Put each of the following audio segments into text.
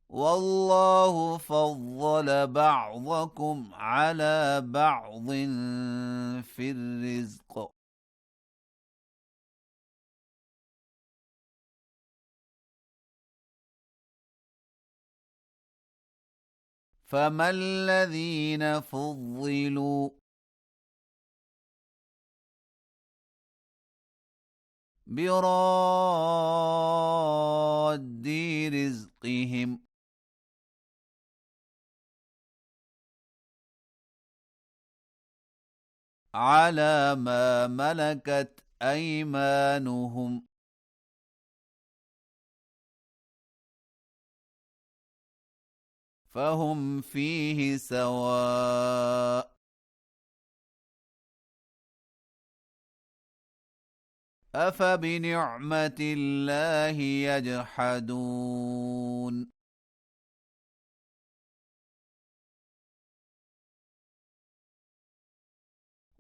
والله فضل بعضكم على بعض في الرزق. فما الذين فضلوا براد رزقهم على ما ملكت أيمانهم فهم فيه سواء. أفبنعمة الله يجحدون.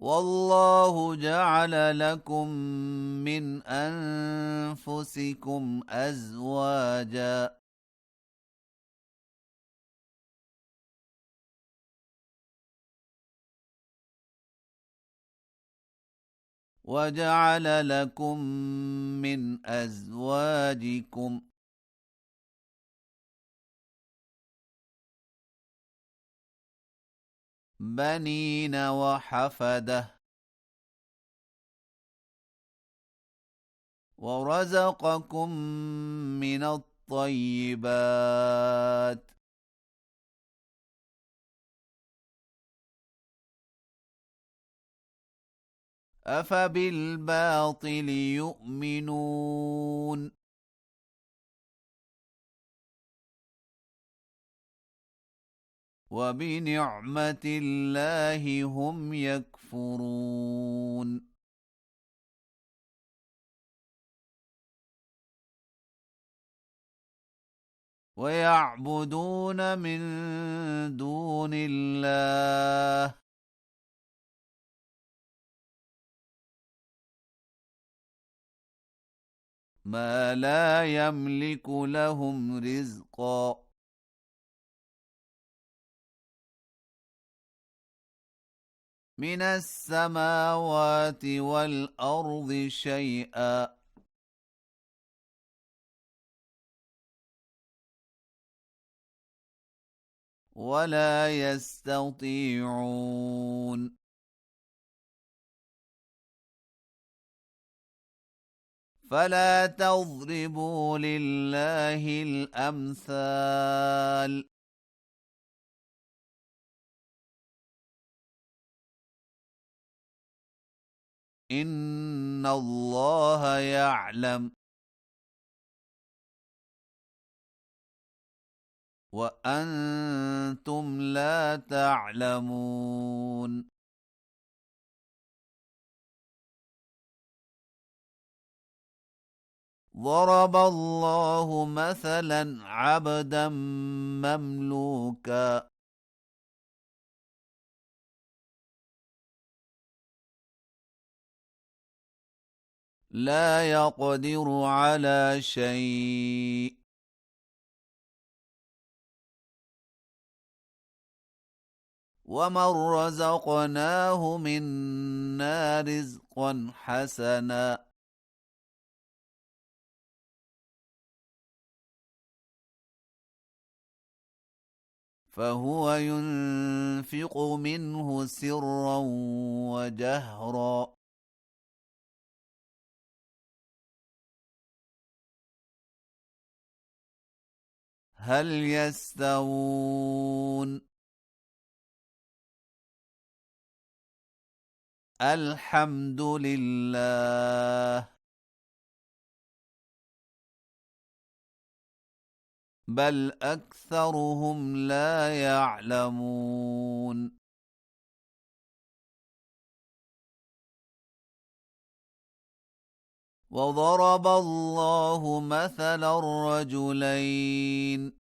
والله جعل لكم من أنفسكم أزواجا وجعل لكم من أزواجكم بنين وحفدة ورزقكم من الطيبات أفبالباطل يؤمنون وبنعمة الله هم يكفرون. ويعبدون من دون الله ما لا يملك لهم رزقا من السماوات والأرض شيئا ولا يستطيعون. فلا تضربوا لله الأمثال إن الله يعلم وأنتم لا تعلمون. ضرب الله مثلا عبدا مملوكا لا يقدر على شيء ومن رزقناه منا رزقا حسنا فهو ينفق منه سرا وجهرا هل يستوون الحمد لله بل أكثرهم لا يعلمون. وضرب الله مثلا رجلين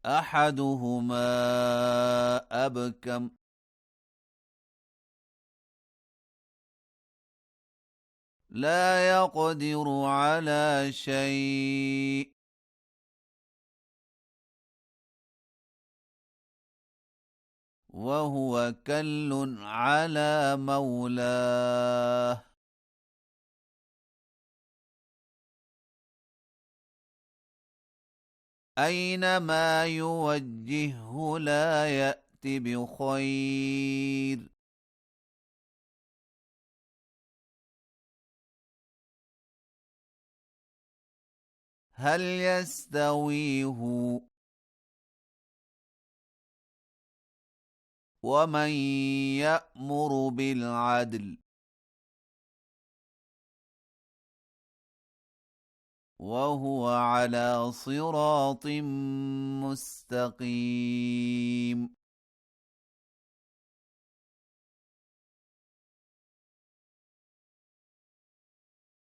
أحدهما أبكم لا يقدر على شيء وهو كل على مولاه. أينما يوجهه لا يأت بخير. هل يستوي هو ومن يأمر بالعدل وهو على صراط مستقيم؟